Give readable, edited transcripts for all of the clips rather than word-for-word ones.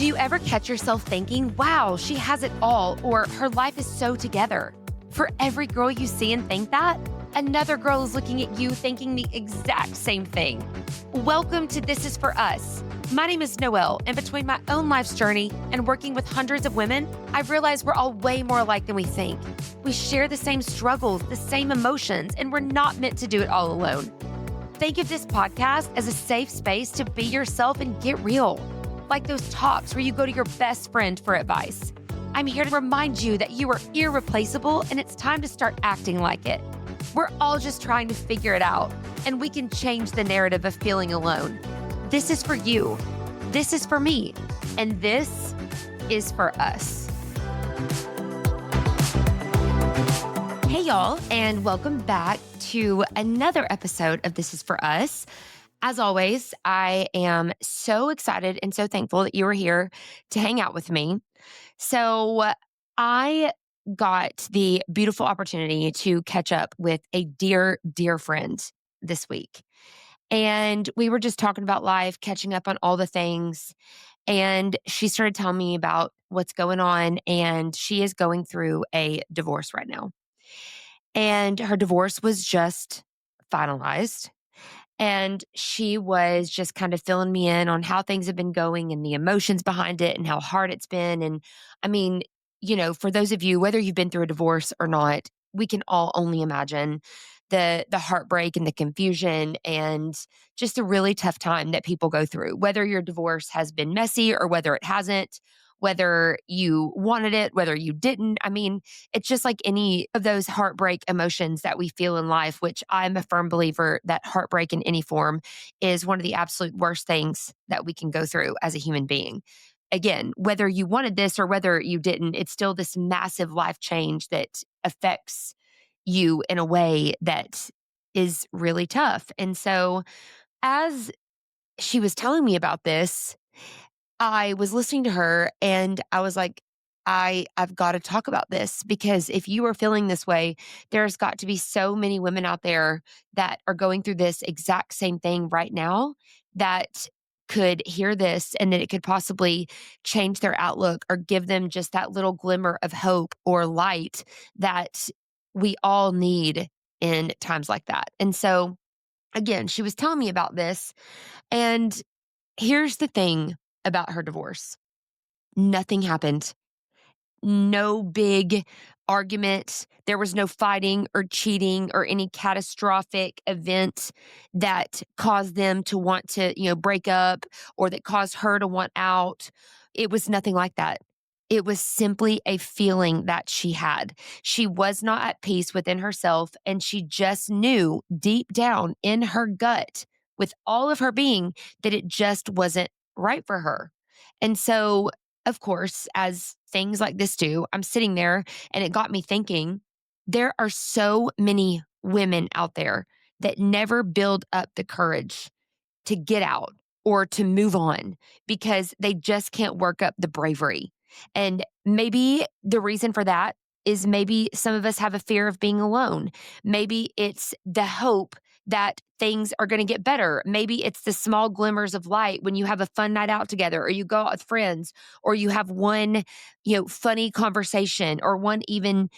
Do you ever catch yourself thinking, wow, she has it all, or her life is so together? For every girl you see and think that, another girl is looking at you thinking the exact same thing. Welcome to This Is For Us. My name is Noelle, and between my own life's journey and working with hundreds of women, I've realized we're all way more alike than we think. We share the same struggles, the same emotions, and we're not meant to do it all alone. Think of this podcast as a safe space to be yourself and get real. Like those talks where you go to your best friend for advice. I'm here to remind you that you are irreplaceable and it's time to start acting like it. We're all just trying to figure it out, and we can change the narrative of feeling alone. This is for you. This is for me. And this is for us. Hey, y'all, and welcome back to another episode of This Is For Us. As always, I am so excited and so thankful that you are here to hang out with me. So I got the beautiful opportunity to catch up with a dear, dear friend this week. And we were just talking about life, catching up on all the things. And she started telling me about what's going on. And she is going through a divorce right now. And her divorce was just finalized. And she was just kind of filling me in on how things have been going and the emotions behind it and how hard it's been. And I mean, for those of you, whether you've been through a divorce or not, we can all only imagine the heartbreak and the confusion and just a really tough time that people go through, whether your divorce has been messy or whether it hasn't, whether you wanted it, whether you didn't. I mean, it's just like any of those heartbreak emotions that we feel in life, which I'm a firm believer that heartbreak in any form is one of the absolute worst things that we can go through as a human being. Again, whether you wanted this or whether you didn't, it's still this massive life change that affects you in a way that is really tough. And so as she was telling me about this, I was listening to her and I was like, I've got to talk about this, because if you are feeling this way, there's got to be so many women out there that are going through this exact same thing right now that could hear this and that it could possibly change their outlook or give them just that little glimmer of hope or light that we all need in times like that. And so again, she was telling me about this, and here's the thing about her divorce. Nothing happened. No big argument. There was no fighting or cheating or any catastrophic event that caused them to want to, break up or that caused her to want out. It was nothing like that. It was simply a feeling that she had. She was not at peace within herself, and she just knew deep down in her gut with all of her being that it just wasn't right for her. And so, of course, as things like this do, I'm sitting there and it got me thinking, there are so many women out there that never build up the courage to get out or to move on because they just can't work up the bravery. And maybe the reason for that is maybe some of us have a fear of being alone. Maybe it's the hope that things are going to get better. Maybe it's the small glimmers of light when you have a fun night out together, or you go out with friends, or you have one, funny conversation or one even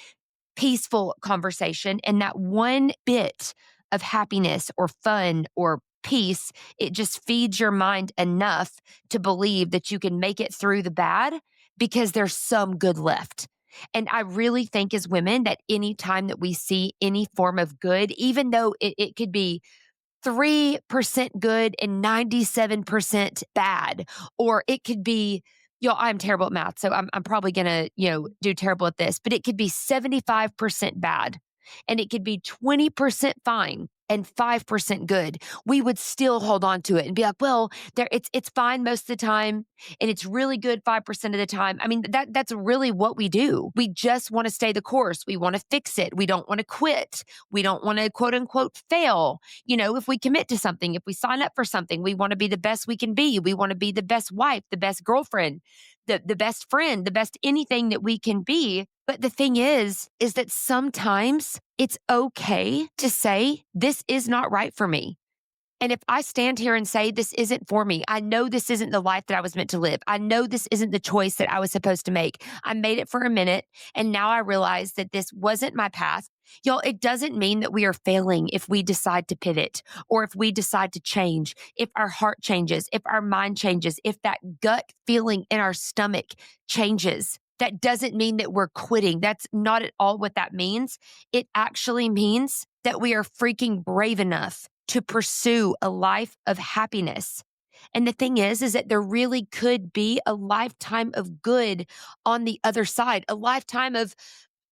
peaceful conversation. And that one bit of happiness or fun or peace, it just feeds your mind enough to believe that you can make it through the bad because there's some good left. And I really think as women that any time that we see any form of good, even though it could be 3% good and 97% bad, or it could be, I'm terrible at math, so I'm probably going to, do terrible at this, but it could be 75% bad and it could be 20% fine and 5% good. We would still hold on to it and be like, well, it's fine most of the time and it's really good 5% of the time. I mean, that's really what we do. We just want to stay the course. We want to fix it. We don't want to quit. We don't want to quote unquote fail. If we commit to something, if we sign up for something, we want to be the best we can be. We want to be the best wife, the best girlfriend, the best friend, the best anything that we can be. But the thing is that sometimes it's okay to say, this is not right for me. And if I stand here and say, this isn't for me, I know this isn't the life that I was meant to live. I know this isn't the choice that I was supposed to make. I made it for a minute. And now I realize that this wasn't my path. Y'all, it doesn't mean that we are failing if we decide to pivot or if we decide to change, if our heart changes, if our mind changes, if that gut feeling in our stomach changes. That doesn't mean that we're quitting. That's not at all what that means. It actually means that we are freaking brave enough to pursue a life of happiness. And the thing is that there really could be a lifetime of good on the other side, a lifetime of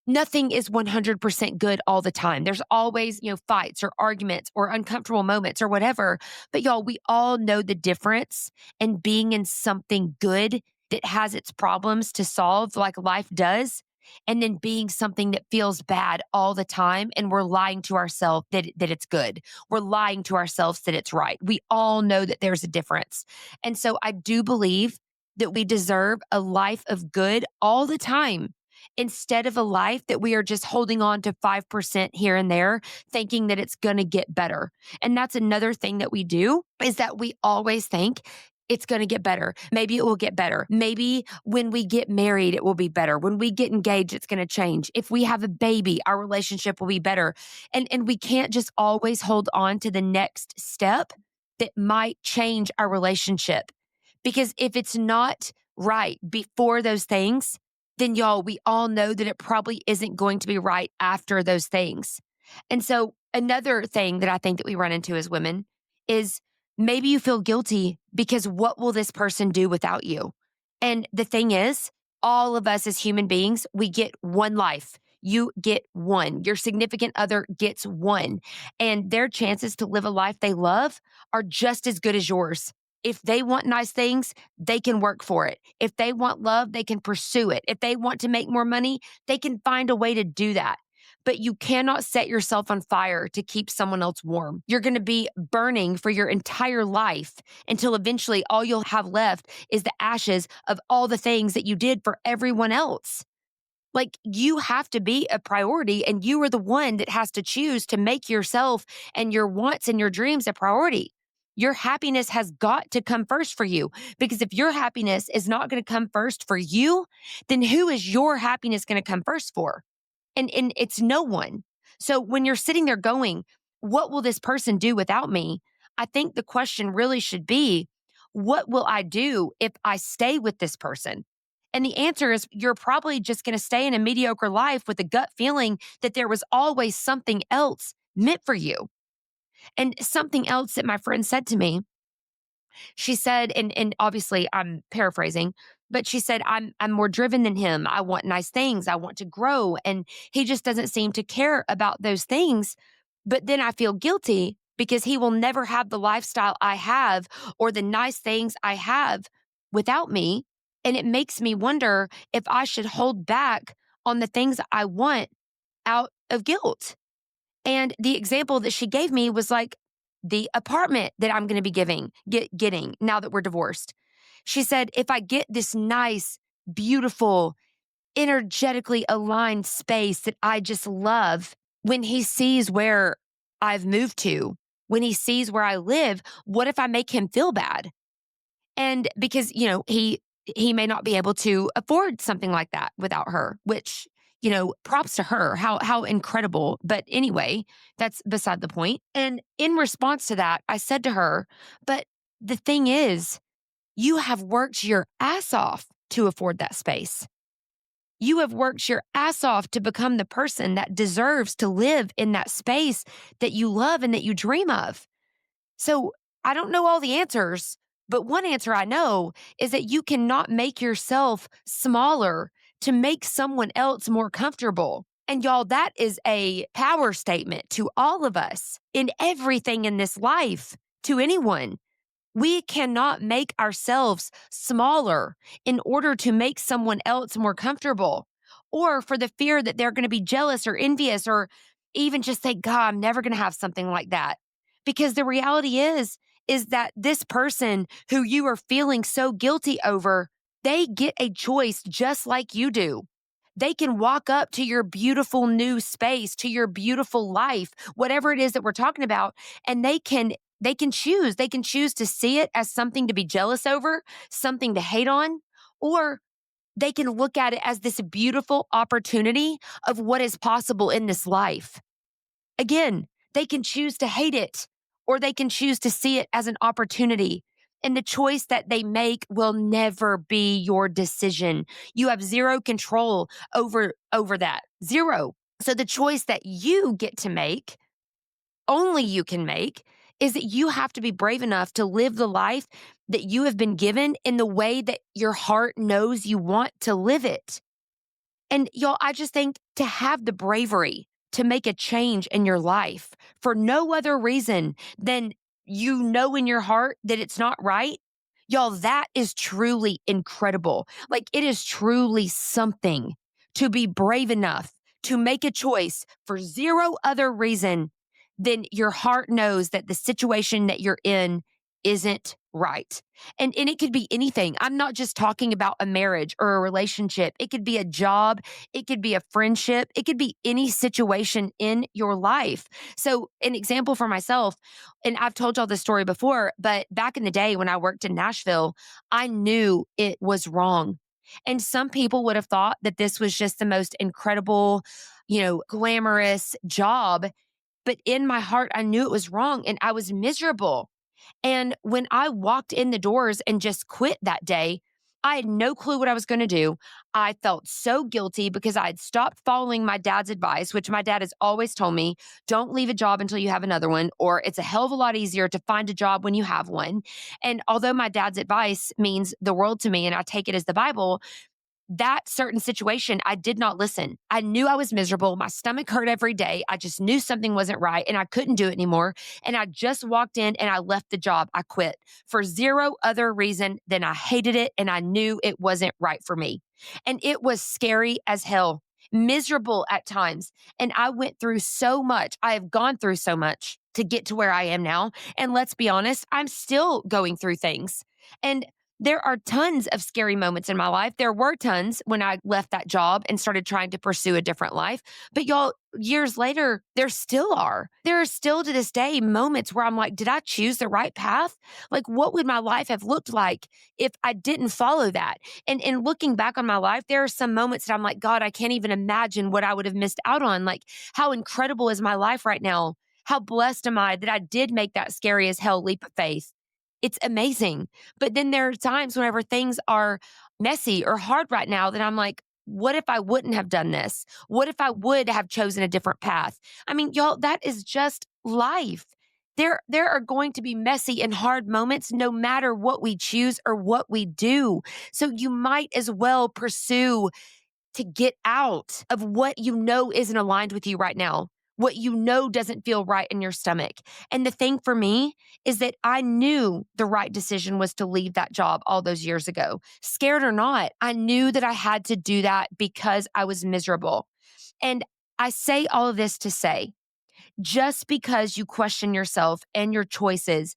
nothing is 100% good all the time. There's always, fights or arguments or uncomfortable moments or whatever. But y'all, we all know the difference in being in something good that has its problems to solve, like life does, and then being something that feels bad all the time. And we're lying to ourselves that it's good. We're lying to ourselves that it's right. We all know that there's a difference. And so I do believe that we deserve a life of good all the time instead of a life that we are just holding on to 5% here and there, thinking that it's going to get better. And that's another thing that we do is that we always think it's going to get better. Maybe it will get better. Maybe when we get married, it will be better. When we get engaged, it's going to change. If we have a baby, our relationship will be better. And we can't just always hold on to the next step that might change our relationship. Because if it's not right before those things, then y'all, we all know that it probably isn't going to be right after those things. And so another thing that I think that we run into as women is maybe you feel guilty because what will this person do without you? And the thing is, all of us as human beings, we get one life. You get one. Your significant other gets one. And their chances to live a life they love are just as good as yours. If they want nice things, they can work for it. If they want love, they can pursue it. If they want to make more money, they can find a way to do that. But you cannot set yourself on fire to keep someone else warm. You're going to be burning for your entire life until eventually all you'll have left is the ashes of all the things that you did for everyone else. Like, you have to be a priority, and you are the one that has to choose to make yourself and your wants and your dreams a priority. Your happiness has got to come first for you, because if your happiness is not going to come first for you, then who is your happiness going to come first for? And it's no one. So when you're sitting there going, what will this person do without me? I think the question really should be, what will I do if I stay with this person? And the answer is you're probably just going to stay in a mediocre life with a gut feeling that there was always something else meant for you. And something else that my friend said to me, she said, and obviously I'm paraphrasing, but she said, I'm more driven than him. I want nice things. I want to grow. And he just doesn't seem to care about those things. But then I feel guilty because he will never have the lifestyle I have or the nice things I have without me. And it makes me wonder if I should hold back on the things I want out of guilt. And the example that she gave me was like the apartment that I'm going to be getting now that we're divorced. She said, if I get this nice, beautiful, energetically aligned space that I just love, when he sees where I've moved to, when he sees where I live, what if I make him feel bad? And because, he may not be able to afford something like that without her, which, props to her. How incredible. But anyway, that's beside the point. And in response to that, I said to her, but the thing is, you have worked your ass off to afford that space. You have worked your ass off to become the person that deserves to live in that space that you love and that you dream of. So I don't know all the answers, but one answer I know is that you cannot make yourself smaller to make someone else more comfortable. And y'all, that is a power statement to all of us in everything in this life, to anyone. We cannot make ourselves smaller in order to make someone else more comfortable, or for the fear that they're going to be jealous or envious, or even just say, God, I'm never going to have something like that. Because the reality is that this person who you are feeling so guilty over, they get a choice just like you do. They can walk up to your beautiful new space, to your beautiful life, whatever it is that we're talking about, and they can They can choose. They can choose to see it as something to be jealous over, something to hate on, or they can look at it as this beautiful opportunity of what is possible in this life. Again, they can choose to hate it or they can choose to see it as an opportunity. And the choice that they make will never be your decision. You have zero control over that. Zero. So the choice that you get to make, only you can make, is that you have to be brave enough to live the life that you have been given in the way that your heart knows you want to live it. And y'all, I just think to have the bravery to make a change in your life for no other reason than you know in your heart that it's not right, y'all, that is truly incredible. Like it is truly something to be brave enough to make a choice for zero other reason than your heart knows that the situation that you're in isn't right. And it could be anything. I'm not just talking about a marriage or a relationship. It could be a job, it could be a friendship, it could be any situation in your life. So, an example for myself, and I've told y'all this story before, but back in the day when I worked in Nashville, I knew it was wrong. And some people would have thought that this was just the most incredible, glamorous job. But in my heart, I knew it was wrong and I was miserable. And when I walked in the doors and just quit that day, I had no clue what I was going to do. I felt so guilty because I had stopped following my dad's advice, which my dad has always told me, don't leave a job until you have another one, or it's a hell of a lot easier to find a job when you have one. And although my dad's advice means the world to me and I take it as the Bible, that certain situation, I did not listen. I knew I was miserable. My stomach hurt every day. I just knew something wasn't right and I couldn't do it anymore. And I just walked in and I left the job. I quit for zero other reason than I hated it and I knew it wasn't right for me. And it was scary as hell, miserable at times. And I went through so much. I have gone through so much to get to where I am now. And let's be honest, I'm still going through things. And there are tons of scary moments in my life. There were tons when I left that job and started trying to pursue a different life. But y'all, years later, there still are. There are still to this day moments where I'm like, did I choose the right path? Like, what would my life have looked like if I didn't follow that? And in looking back on my life, there are some moments that I'm like, God, I can't even imagine what I would have missed out on. Like, how incredible is my life right now? How blessed am I that I did make that scary as hell leap of faith? It's amazing. But then there are times whenever things are messy or hard right now that I'm like, what if I wouldn't have done this? What if I would have chosen a different path? I mean, y'all, that is just life. There are going to be messy and hard moments no matter what we choose or what we do. So you might as well pursue to get out of what you know isn't aligned with you right now, what you know doesn't feel right in your stomach. And the thing for me is that I knew the right decision was to leave that job all those years ago. Scared or not, I knew that I had to do that because I was miserable. And I say all of this to say, just because you question yourself and your choices,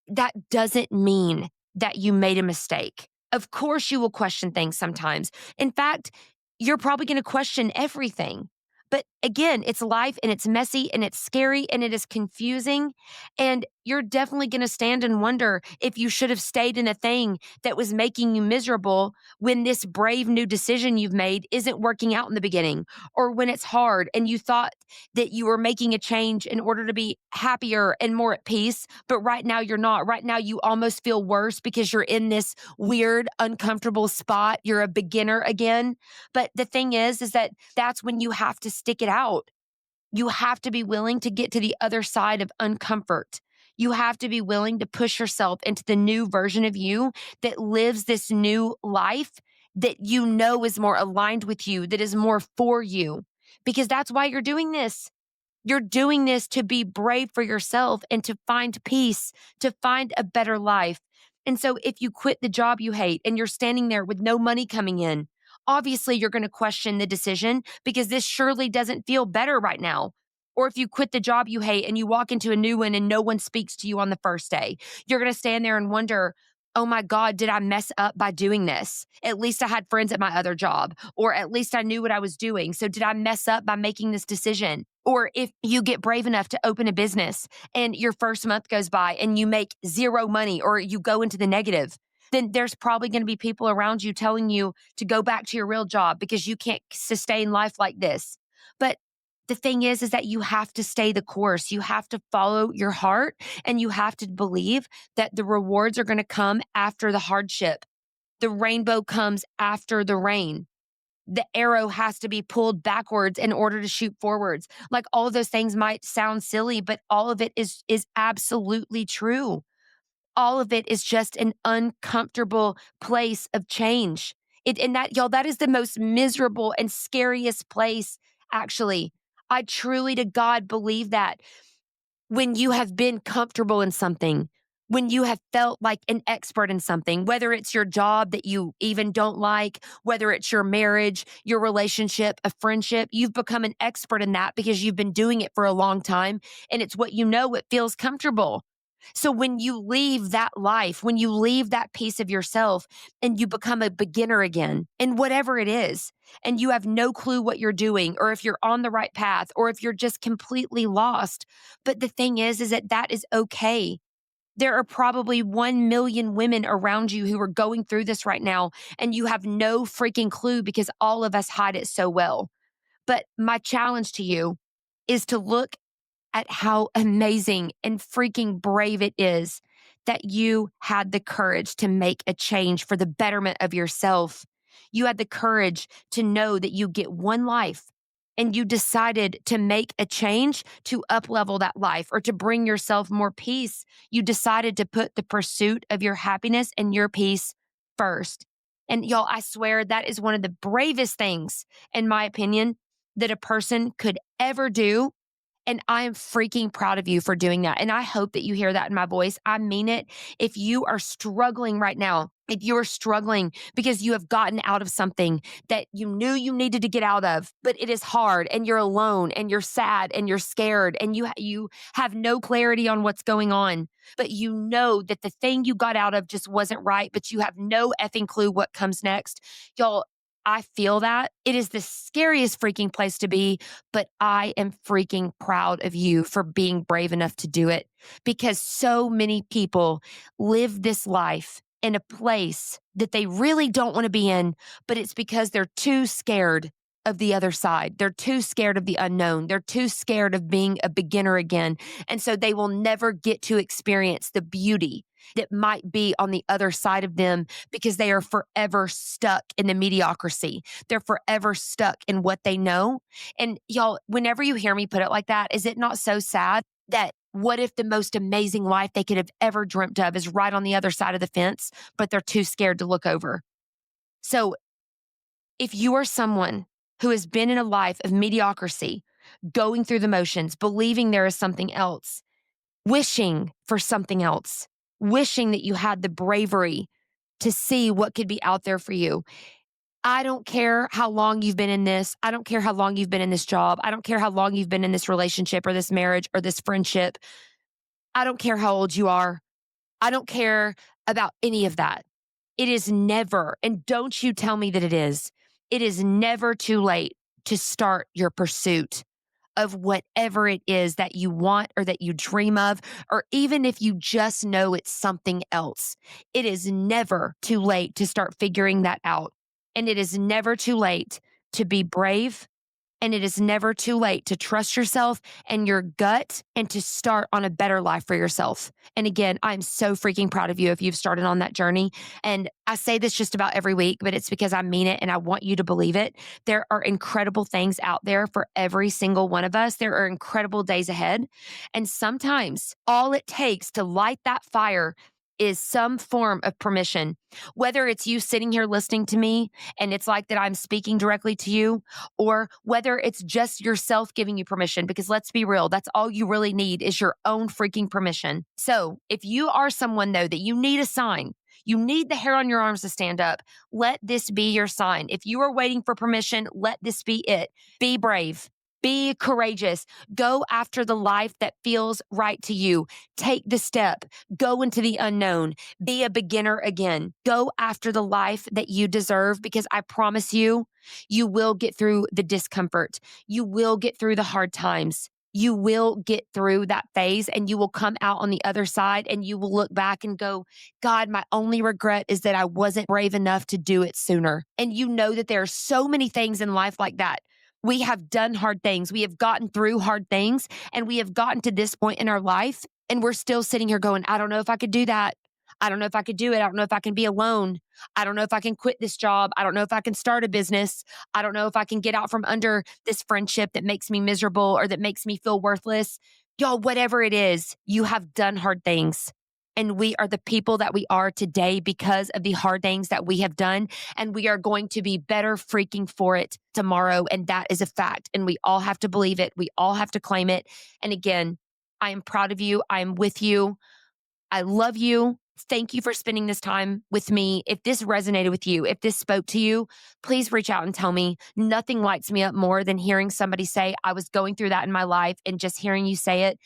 that doesn't mean that you made a mistake. Of course, you will question things sometimes. In fact, you're probably going to question everything. But again, it's life and it's messy and it's scary and it is confusing. And you're definitely going to stand and wonder if you should have stayed in a thing that was making you miserable when this brave new decision you've made isn't working out in the beginning, or when it's hard and you thought that you were making a change in order to be happier and more at peace. But right now you're not. Right now you almost feel worse because you're in this weird, uncomfortable spot. You're a beginner again. But the thing is that that's when you have to stick it out. You have to be willing to get to the other side of uncomfort. You have to be willing to push yourself into the new version of you that lives this new life that you know is more aligned with you, that is more for you, because that's why you're doing this. You're doing this to be brave for yourself and to find peace, to find a better life. And so if you quit the job you hate and you're standing there with no money coming in, obviously you're going to question the decision because this surely doesn't feel better right now. Or if you quit the job you hate and you walk into a new one and no one speaks to you on the first day, you're going to stand there and wonder, oh my God, did I mess up by doing this? At least I had friends at my other job, or at least I knew what I was doing. So did I mess up by making this decision? Or if you get brave enough to open a business and your first month goes by and you make zero money or you go into the negative, then there's probably going to be people around you telling you to go back to your real job because you can't sustain life like this. But the thing is that you have to stay the course. You have to follow your heart and you have to believe that the rewards are going to come after the hardship. The rainbow comes after the rain. The arrow has to be pulled backwards in order to shoot forwards. Like all of those things might sound silly, but all of it is absolutely true. All of it is just an uncomfortable place of change. And that, y'all, that is the most miserable and scariest place, actually. I truly to God believe that when you have been comfortable in something, when you have felt like an expert in something, whether it's your job that you even don't like, whether it's your marriage, your relationship, a friendship, you've become an expert in that because you've been doing it for a long time and it's what you know, it feels comfortable. So when you leave that life, when you leave that piece of yourself and you become a beginner again in whatever it is, and you have no clue what you're doing, or if you're on the right path, or if you're just completely lost. But the thing is that that is okay. There are probably 1 million women around you who are going through this right now, and you have no freaking clue because all of us hide it so well. But my challenge to you is to look at how amazing and freaking brave it is that you had the courage to make a change for the betterment of yourself. You had the courage to know that you get one life and you decided to make a change to uplevel that life or to bring yourself more peace. You decided to put the pursuit of your happiness and your peace first. And y'all, I swear that is one of the bravest things, in my opinion, that a person could ever do, and I am freaking proud of you for doing that. And I hope that you hear that in my voice. I mean it. If you are struggling right now, if you're struggling because you have gotten out of something that you knew you needed to get out of, but it is hard and you're alone and you're sad and you're scared and you have no clarity on what's going on, but you know that the thing you got out of just wasn't right, but you have no effing clue what comes next. Y'all, I feel that. It is the scariest freaking place to be, but I am freaking proud of you for being brave enough to do it because so many people live this life in a place that they really don't want to be in, but it's because they're too scared of the other side. They're too scared of the unknown. They're too scared of being a beginner again. And so they will never get to experience the beauty that might be on the other side of them because they are forever stuck in the mediocrity. They're forever stuck in what they know. And y'all, whenever you hear me put it like that, is it not so sad that what if the most amazing life they could have ever dreamt of is right on the other side of the fence, but they're too scared to look over? So if you are someone who has been in a life of mediocrity, going through the motions, believing there is something else, wishing for something else, wishing that you had the bravery to see what could be out there for you. I don't care how long you've been in this. I don't care how long you've been in this job. I don't care how long you've been in this relationship or this marriage or this friendship. I don't care how old you are. I don't care about any of that. It is never, and don't you tell me that it is never too late to start your pursuit of whatever it is that you want or that you dream of, or even if you just know it's something else. It is never too late to start figuring that out. And it is never too late to be brave. And it is never too late to trust yourself and your gut and to start on a better life for yourself. And again, I'm so freaking proud of you if you've started on that journey. And I say this just about every week, but it's because I mean it and I want you to believe it. There are incredible things out there for every single one of us. There are incredible days ahead. And sometimes all it takes to light that fire is some form of permission, whether it's you sitting here listening to me and it's like that I'm speaking directly to you, or whether it's just yourself giving you permission, because let's be real, that's all you really need is your own freaking permission. So if you are someone though that you need a sign, you need the hair on your arms to stand up, let this be your sign. If you are waiting for permission, let this be it. Be brave. Be courageous. Go after the life that feels right to you. Take the step. Go into the unknown. Be a beginner again. Go after the life that you deserve, because I promise you, you will get through the discomfort. You will get through the hard times. You will get through that phase, and you will come out on the other side, and you will look back and go, God, my only regret is that I wasn't brave enough to do it sooner. And you know that there are so many things in life like that. We have done hard things. We have gotten through hard things, and we have gotten to this point in our life, and we're still sitting here going, I don't know if I could do that. I don't know if I could do it. I don't know if I can be alone. I don't know if I can quit this job. I don't know if I can start a business. I don't know if I can get out from under this friendship that makes me miserable or that makes me feel worthless. Y'all, whatever it is, you have done hard things. And we are the people that we are today because of the hard things that we have done. And we are going to be better freaking for it tomorrow. And that is a fact. And we all have to believe it. We all have to claim it. And again, I am proud of you. I am with you. I love you. Thank you for spending this time with me. If this resonated with you, if this spoke to you, please reach out and tell me. Nothing lights me up more than hearing somebody say, I was going through that in my life, and just hearing you say it,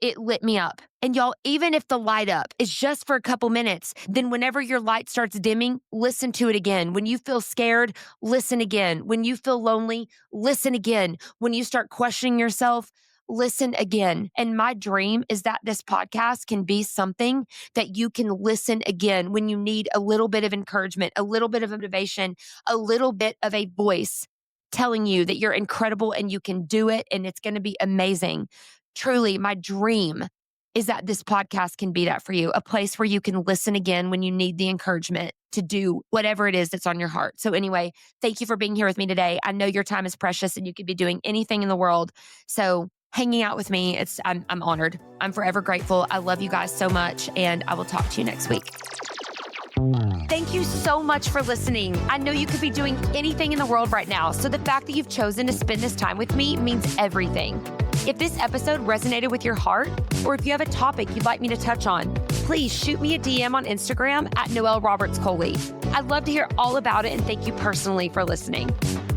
it lit me up. And y'all, even if the light up is just for a couple minutes, then whenever your light starts dimming, listen to it again. When you feel scared, listen again. When you feel lonely, listen again. When you start questioning yourself, listen again. And my dream is that this podcast can be something that you can listen again when you need a little bit of encouragement, a little bit of motivation, a little bit of a voice telling you that you're incredible and you can do it and it's going to be amazing. Truly, my dream is that this podcast can be that for you, a place where you can listen again when you need the encouragement to do whatever it is that's on your heart. So anyway, thank you for being here with me today. I know your time is precious and you could be doing anything in the world. So hanging out with me, I'm honored. I'm forever grateful. I love you guys so much, and I will talk to you next week. Thank you so much for listening. I know you could be doing anything in the world right now, so the fact that you've chosen to spend this time with me means everything. If this episode resonated with your heart, or if you have a topic you'd like me to touch on, please shoot me a DM on Instagram at Noelle Roberts Coley. I'd love to hear all about it, and thank you personally for listening.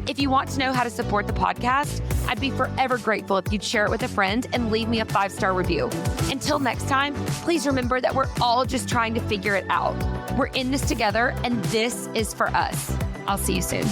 If you want to know how to support the podcast, I'd be forever grateful if you'd share it with a friend and leave me a 5-star review. Until next time, please remember that we're all just trying to figure it out. We're in this together, and this is for us. I'll see you soon.